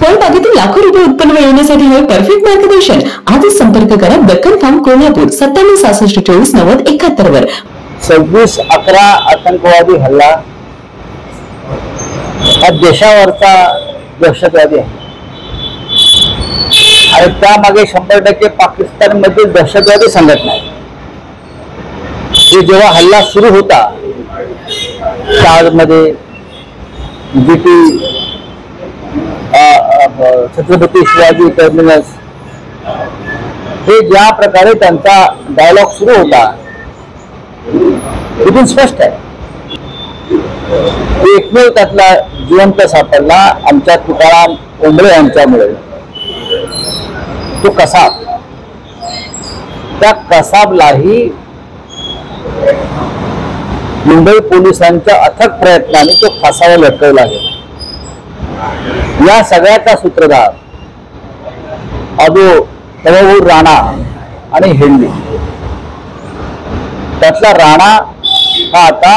फळबागेतील लाखो रुपये उत्पन्न मिळवण्यासाठी हवे परफेक्ट मार्गदर्शन. आजच संपर्क करा दक्कन फार्म कोल्हापूर 9766249071 वर. 26/11 आतंकवादी हल्ला हा देशावरचा दहशतवादी आहे आणि त्यामागे 100% पाकिस्तान मधील दहशतवादी संघटना आहे. हे जेव्हा हल्ला सुरू होता शाळेमध्ये जीटी छत्रपती शिवाजी टर्मिनस हे ज्या प्रकारे त्यांचा डायलॉग सुरू होता तिथून स्पष्ट आहे. एकमेव त्यातला जिवंत सापडला आमच्या तुकाराम ओंबळे यांच्यामुळे. तो कसाब, त्या कसाबलाही मुंबई पोलिसांच्या अथक प्रयत्नाने तो फासावर लटकवला गेला. या सगळ्याचा सूत्रधार तमोहूर राणा आणि हेडली. त्यातला राणा हा आता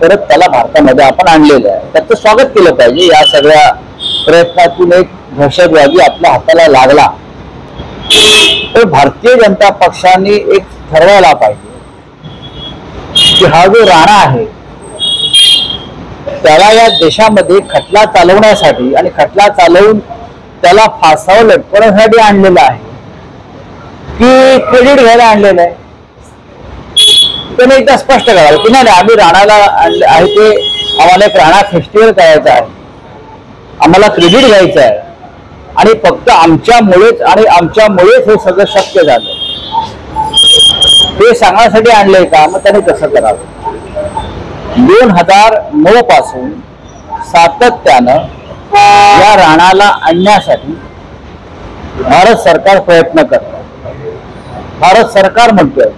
परत त्याला भारतामध्ये आपण आणलेला आहे. त्याचं स्वागत केलं पाहिजे. या सगळ्या प्रयत्नातून एक दहशतवादी आपल्या हाताला लागला. तर भारतीय जनता पक्षाने एक ठरवायला पाहिजे की हा जो राणा आहे त्याला या देशामध्ये खटला चालवण्यासाठी आणि खटला चालवून त्याला फासावर लटकवण्यासाठी आणलेला आहे की क्रेडिट घ्यायला आणलेलं आहे. त्याने एकदा स्पष्ट करावं की नाही आम्ही राणाला आहे ते आम्हाला एक राणा फेस्टिवल करायचा आहे, आम्हाला क्रेडिट घ्यायचं आहे आणि फक्त आमच्यामुळेच हे सगळं शक्य झालं हे सांगण्यासाठी आणलंय का. मग त्याने कसं करावं. 2009 पासून सातत्यानं या राणाला आणण्यासाठी भारत सरकार प्रयत्न करतं. भारत सरकार म्हणतोय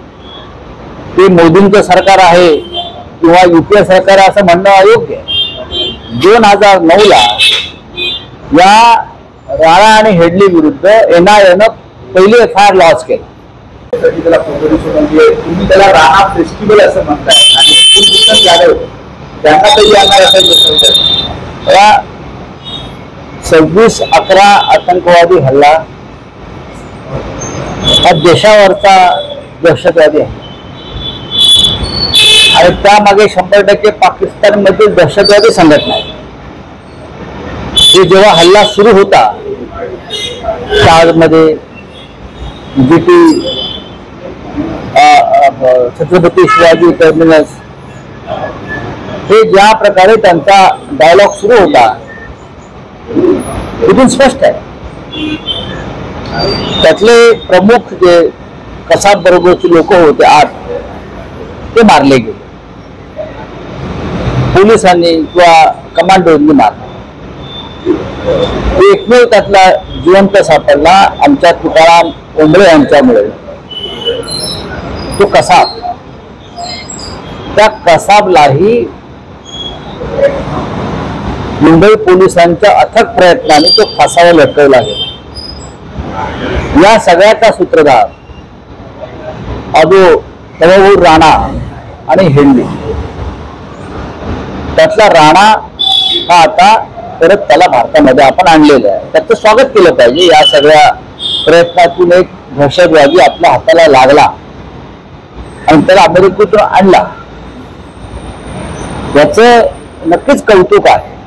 ते मोदींचं सरकार आहे किंवा युपीए सरकार असं म्हणणं अयोग्य आहे. 2009ला या राणा आणि हेडली विरुद्ध NIA पहिली FIR लॉन्च केली. तुम्ही त्याला राणा फेस्टिवल असं म्हणताय आणि त्यांना तरी आणणार असेल. 26/11 आतंकवादी हल्ला हा देशावरचा दहशतवादी आहे आणि त्यामागे 100% पाकिस्तान मधील दहशतवादी संघटना आहे. हे जेव्हा हल्ला सुरू होता शाळेमध्ये जीटी छत्रपती शिवाजी टर्मिनस हे ज्या प्रकारे त्यांचा डायलॉग सुरू होता तिथून स्पष्ट आहे. त्यातले प्रमुख जे कसाब बरोबरचे लोक होते 8 ते मारले गेले. पोलिसांनी किंवा कमांडोनी मारले. एकमेव त्यातला जिवंत सापडला आमच्या तुकाराम ओंबळे यांच्यामुळे. तो कसाब, त्या कसाबलाही मुंबई पोलिसांच्या अथक प्रयत्नाने तो फासावर लटकवला गेला. या सगळ्याचा सूत्रधार तमोहूर राणा आणि हेडली. त्यातला राणा हा आता परत त्याला भारतामध्ये आपण आणलेला आहे. त्याचं स्वागत केलं पाहिजे. या सगळ्या प्रयत्नातून एक दहशतवादी आपल्या हाताला लागला आणि त्याला अमेरिकेतून आणला. याचं नक्कीच कौतुक आहे.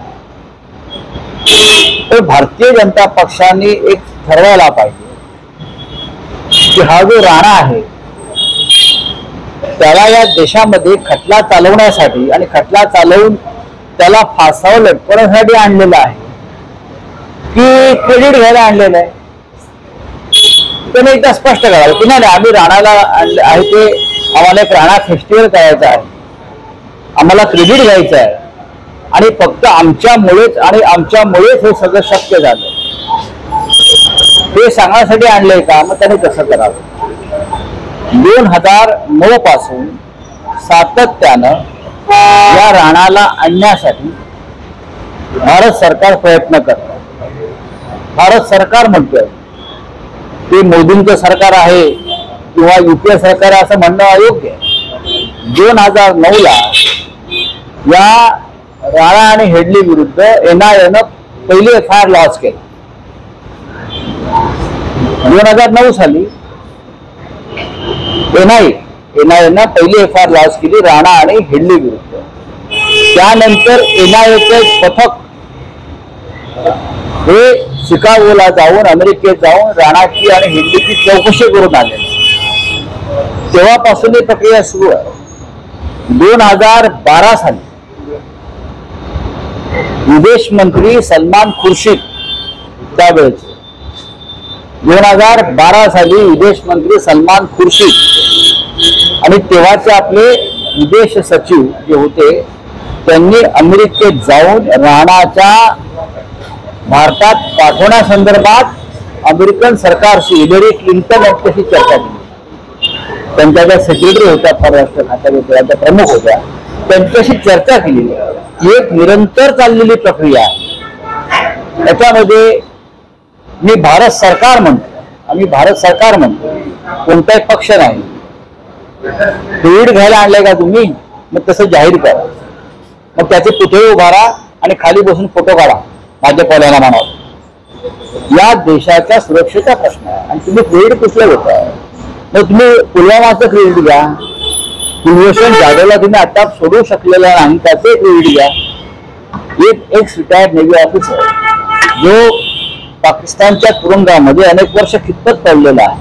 तर भारतीय जनता पक्षाने एक ठरवायला पाहिजे की हा जो राणा आहे त्याला या देशामध्ये खटला चालवण्यासाठी आणि खटला चालवून त्याला फासावर लटकवण्यासाठी आणलेला आहे की क्रेडिट घ्यायला आणलेलं आहे. त्याने एकदा स्पष्ट करावं की नाही आम्ही राणाला आहे ते आम्हाला एक राणा फेस्टिवल करायचा आहे, आम्हाला क्रेडिट घ्यायचं आहे आणि फक्त आमच्यामुळेच हे सगळं शक्य झालं हे सांगण्यासाठी आणलंय का. मग त्याने कसं करावं. 2009 पासून सातत्यानं या राणाला आणण्यासाठी भारत सरकार प्रयत्न करतं. भारत सरकार म्हणतोय ते मोदींचं सरकार आहे किंवा युपीए सरकार असं म्हणणं अयोग्य आहे. 2009ला या राणा आणि हेडली विरुद्ध NIA पहिली FIR लॉन्च केली. 2009 साली एनआयएनं पहिली FIR लॉन्च केली राणा आणि हेडली विरुद्ध. त्यानंतर NIAचे पथक हे शिकागोला जाऊन अमेरिकेत जाऊन राणाची आणि हेडलीची चौकशी करून आले. तेव्हापासून ही प्रक्रिया सुरू आहे. 2012 साली विदेश मंत्री सलमान खुर्शीद त्यावेळेचे 2012 साली विदेश मंत्री सलमान खुर्शीद आणि तेव्हाचे आपले विदेश सचिव जे होते त्यांनी अमेरिकेत जाऊन राणाच्या भारतात पाठवण्यासंदर्भात अमेरिकन सरकारशी हिलरी क्लिंटन यांच्याशी चर्चा केली. त्यांच्या ज्या सेक्रेटरी होत्या परराष्ट्र खात्याच्या प्रमुख होत्या त्यांच्याशी चर्चा केली. एक निरंतर चाललेली प्रक्रिया आहे. त्याच्यामध्ये मी भारत सरकार म्हणतो, आम्ही भारत सरकार म्हणतो, कोणताही पक्ष नाही. कोविड घ्यायला आणलंय का तुम्ही, मग तसं जाहीर करा. मग त्याचे पुतळे उभारा आणि खाली बसून फोटो काढा भाजपवाल्याला म्हणावं. या देशाच्या सुरक्षेचा प्रश्न आहे आणि तुम्ही क्रेडिट कुठलं घेताय. मग तुम्ही पुलवामाचं क्रेडिट घ्या, कुलभूषण जाधवला तुम्ही आता सोडू शकलेला नाही त्याचे क्रेडिट घ्या. एक एक्स रिटायर्ड नेव्ही ऑफिसर जो पाकिस्तानच्या तुरुंगामध्ये अनेक वर्ष खितपत पडलेला आहे,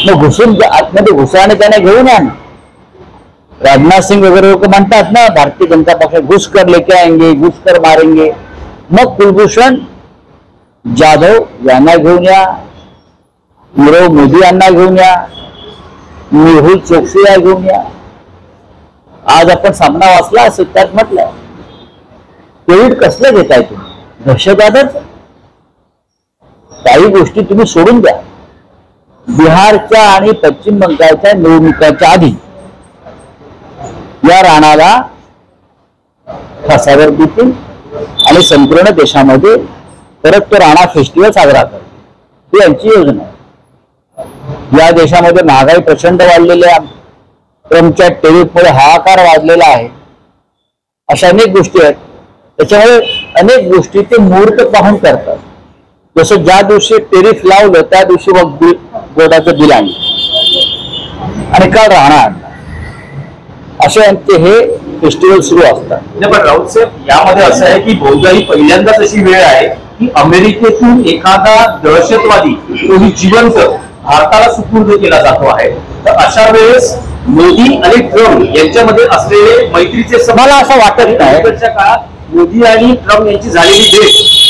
मग घुसून आतमध्ये घुसाने त्याने घेऊन या ना. राजनाथ सिंग वगैरे लोक म्हणतात ना भारतीय जनता पक्ष घुसकर लेके आएंगे, घुसकर मारेंगे. मग कुलभूषण जाधव यांना घेऊन या, नीरव मोदी यांना घेऊन या, मेहुल चोक्सी या घेऊन या. आज आपण सामना वाचला असेल त्यात म्हटलंय कोविड कसलं घेताय तुम्ही, दहशतवादाच. काही गोष्टी तुम्ही सोडून द्या. बिहारच्या आणि पश्चिम बंगालच्या निवडणुकांच्या आधी या राणाला फासावर देतील आणि संपूर्ण देशामध्ये परत तो राणा फेस्टिवल साजरा करतो. ही यांची योजना आहे. या देशामध्ये महागाई प्रचंड वाढलेली आहे. ट्रम्पच्या टेरिफमुळे हाहाकार वाढलेला आहे. अशा अनेक गोष्टी आहेत. त्याच्यामुळे अनेक गोष्टी ते मुहूर्त पाहून करतात. जसं ज्या दिवशी टेरिफ लावलं त्या दिवशी मग बोर्डाचं बिल आणलं आणि काल राहणार असे यांचे हे फेस्टिवल सुरू असतात. पण राऊत साहेब यामध्ये असं आहे की बहुधा ही पहिल्यांदाच अशी वेळ आहे की अमेरिकेतून एखादा दहशतवादी कोणी जिवंत भारताला सुपूर्द केला जातो आहे. तर अशा वेळेस मोदी आणि ट्रम्प यांच्यामध्ये असलेले मैत्रीचे मला असं वाटत नाही काळात मोदी आणि ट्रम्प यांची झालेली भेट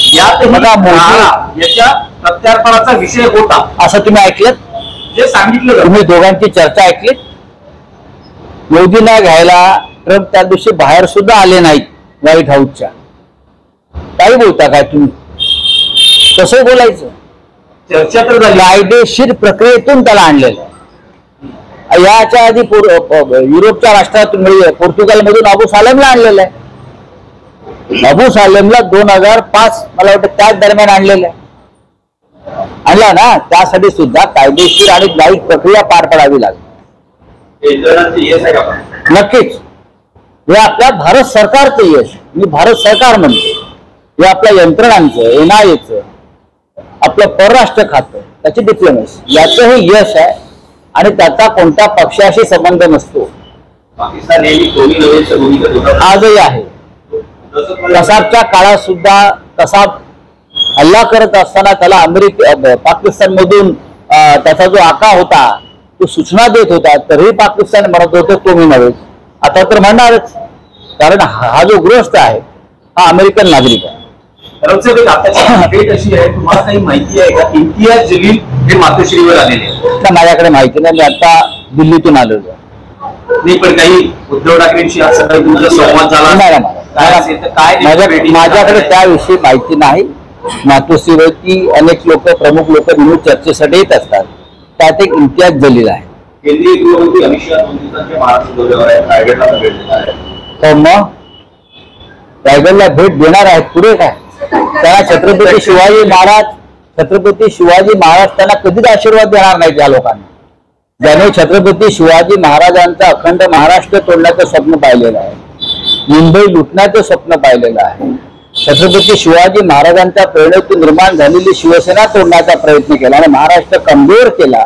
याच्या प्रत्यार्पणाचा विषय होता असं तुम्ही ऐकलं. जे सांगितलं तुम्ही दोघांची चर्चा ऐकली. मोदीला घ्यायला ट्रम्प त्या दिवशी बाहेर सुद्धा आले नाहीत व्हाईट हाऊसच्या. काही बोलता काय तुम्ही, कसं बोलायचं. चर्चा तर कायदेशीर प्रक्रियेतून त्याला आणलेलं आहे. याच्या आधी युरोपच्या राष्ट्रातून म्हणजे पोर्तुगालमधून अबू सालेमला आणलेलं आहे. अबू सालेमला 2005 मला वाटतं त्याच दरम्यान आणलेलं आहे. आणला ना, त्यासाठी सुद्धा कायदेशीर आणि न्यायिक प्रक्रिया पार पडावी लागली. नक्कीच हे आपल्या भारत सरकारचं यश. मी भारत सरकार म्हणतो. हे आपल्या यंत्रणांचं, NIAचं, आपलं परराष्ट्र खातं, त्याची डिप्लोमसी याचं हे यश आहे आणि त्याचा कोणत्या पक्षाशी संबंध नसतो. आजही आहे. कसाबच्या काळात सुद्धा कसाब हल्ला करत असताना त्याला पाकिस्तान मधून त्याचा जो आका होता तो सूचना देत होता, तरीही पाकिस्तान म्हणत होतं तो मी नव्हे. आता तर म्हणणारच, कारण हा जो गृहस्थ आहे हा अमेरिकन नागरिक आहे. अशी आहे, तुम्हाला काही माहिती आहे का इम्तियाज जलील हे मातोश्रीवर आलेले आहेत? माझ्याकडे माहिती नाही. मी आता दिल्लीतून आलेलो आहे. नाही, पण काही उद्धव ठाकरेंशी आज सकाळी तुमचा संवाद झाला नाही. माझ्याकडे त्याविषयी माहिती नाही. मातोश्रीवरती अनेक लोक, प्रमुख लोक नेहमी चर्चेसाठी येत असतात. त्यात एक इम्तियाज जलील आहे. केंद्रीय गृहमंत्री अमित शहा 2 दिवसांच्या महाराष्ट्र दौऱ्यावर आहे. रायगडला भेट देणार आहे. तर मग रायगडला भेट देणार आहेत. पुढे काय त्यांना छत्रपती शिवाजी महाराज त्यांना कधीच आशीर्वाद देणार नाहीत. या लोकांना ज्याने छत्रपती शिवाजी महाराजांचा अखंड महाराष्ट्र तोडण्याचं स्वप्न पाहिलेलं आहे, मुंबई लुटण्याचं स्वप्न पाहिलेलं आहे, छत्रपती शिवाजी महाराजांच्या प्रेरणेतून निर्माण झालेली शिवसेना तोडण्याचा प्रयत्न केला आणि महाराष्ट्र कमजोर केला,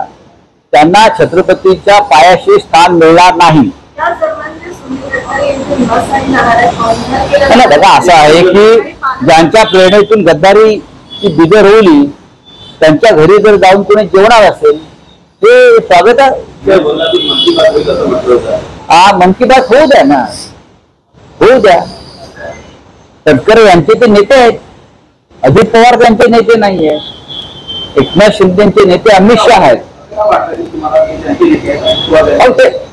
त्यांना छत्रपतीच्या पायाशी स्थान मिळणार नाही. बघा, असं आहे की ज्यांच्या प्रेरणेतून गद्दारीची बीजं रोवली त्यांच्या घरी जर जाऊन कोणी जेवणार असेल ते स्वागत आहे. मन की बात होऊ द्या ना, होऊ द्या. तटकरे यांचे ते नेते आहेत, अजित पवार त्यांचे नेते नाही आहेत, एकनाथ शिंदेचे नेते अमित शहा आहेत.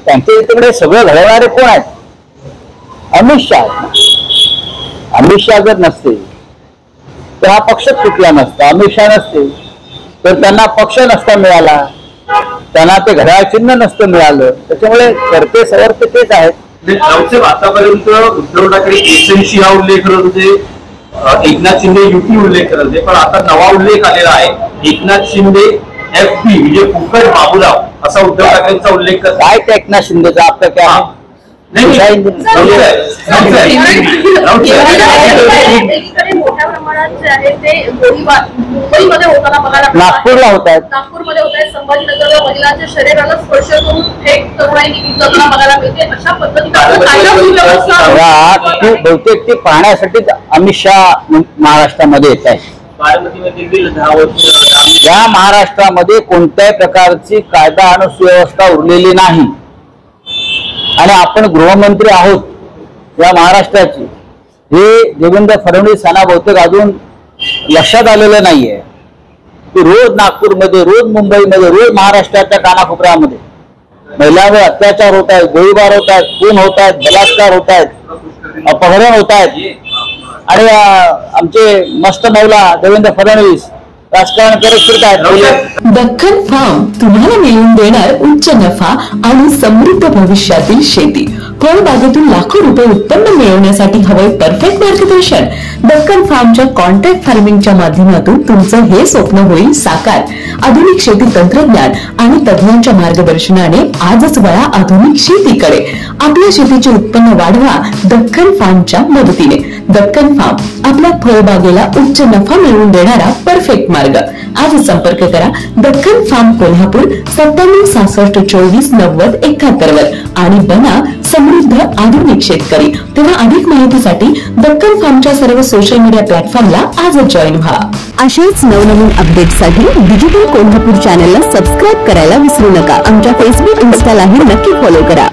त्यांच्या इकडे सगळं घडवणारे कोण आहेत? अमित शहा. अमित शहा जर नसते तर हा पक्ष चुकला नसता. अमित शहा नसते तर त्यांना पक्ष नसता मिळाला, त्यांना ते घड्याळ चिन्ह नसतं मिळालं. त्याच्यामुळे करते सवरते तेच आहेत. आतापर्यंत उद्धव ठाकरे एसएनसी हा उल्लेख करत होते, एकनाथ शिंदे युटी उल्लेख करत होते, पण आता नवा उल्लेख आलेला आहे एकनाथ शिंदे FP म्हणजे फुकट बाबूराव असा उद्धव ठाकरेंचा उल्लेख करत. काय त्या एकनाथ शिंदेचा आपलं काय मोठ्या प्रमाणात जे आहे ते गोळीबार मुंबईमध्ये होताना बघायला, नागपूरमध्ये होत आहेत, संभाजीनगरला महिलांच्या शरीराला स्पर्श करून थेट तरुणाईने बघायला मिळते. अशा पद्धतीने बहुतेक ती पाहण्यासाठीच अमित शहा महाराष्ट्रामध्ये येत आहे. या महाराष्ट्रामध्ये कोणत्याही प्रकारची कायदा आणि सुव्यवस्था उरलेली नाही आणि आपण गृहमंत्री आहोत या महाराष्ट्राची, हे देवेंद्र फडणवीस यांना बहुतेक अजून लक्षात आलेलं नाहीये की रोज नागपूरमध्ये, रोज मुंबईमध्ये, रोज महाराष्ट्राच्या कानाकोपऱ्यामध्ये महिलांवर अत्याचार होत आहेत, गोळीबार होत आहेत, खून होत आहेत, बलात्कार होत आहेत, अपहरण होत आहेत आणि आमचे मस्त मौला देवेंद्र फडणवीस राजकारण करत फिरत आहेत. दख्खन फार्म तुम्हाला मिळवून देणार उच्च नफा आणि समृद्ध भविष्यातील शेती. फळबागेतून लाखो रुपये उत्पन्न मिळवण्यासाठी हवंय परफेक्ट मार्गदर्शन. दख्खन फार्मच्या कॉन्ट्रॅक्ट फार्मिंगच्या माध्यमातून तुमचं हे स्वप्न होईल साकार. आधुनिक शेती तंत्रज्ञान आणि तज्ञांच्या मार्गदर्शनाने आजच वळा आधुनिक शेतीकडे. आपल्या शेतीचे उत्पन्न वाढवा दख्खन फार्मच्या मदतीने. दख्खन फार्म आपल्या फळबागेला उच्च नफा मिळवून देणारा परफेक्ट मार्ग. आज संपर्क करा दख्खन फार्म कोल्हापूर 97 66 24 90 71 वर आणि बना समृद्ध आधुनिक शेतकरी. तेव्हा अधिक माहितीसाठी दख्खन फार्मच्या सर्व सोशल मीडिया प्लॅटफॉर्मला आजच जॉईन व्हा. अशाच नवनवीन अपडेट्ससाठी डिजिटल कोल्हापूर चॅनलला सबस्क्राईब करायला विसरू नका. आमच्या फेसबुक, इन्स्टालाही नक्की फॉलो करा.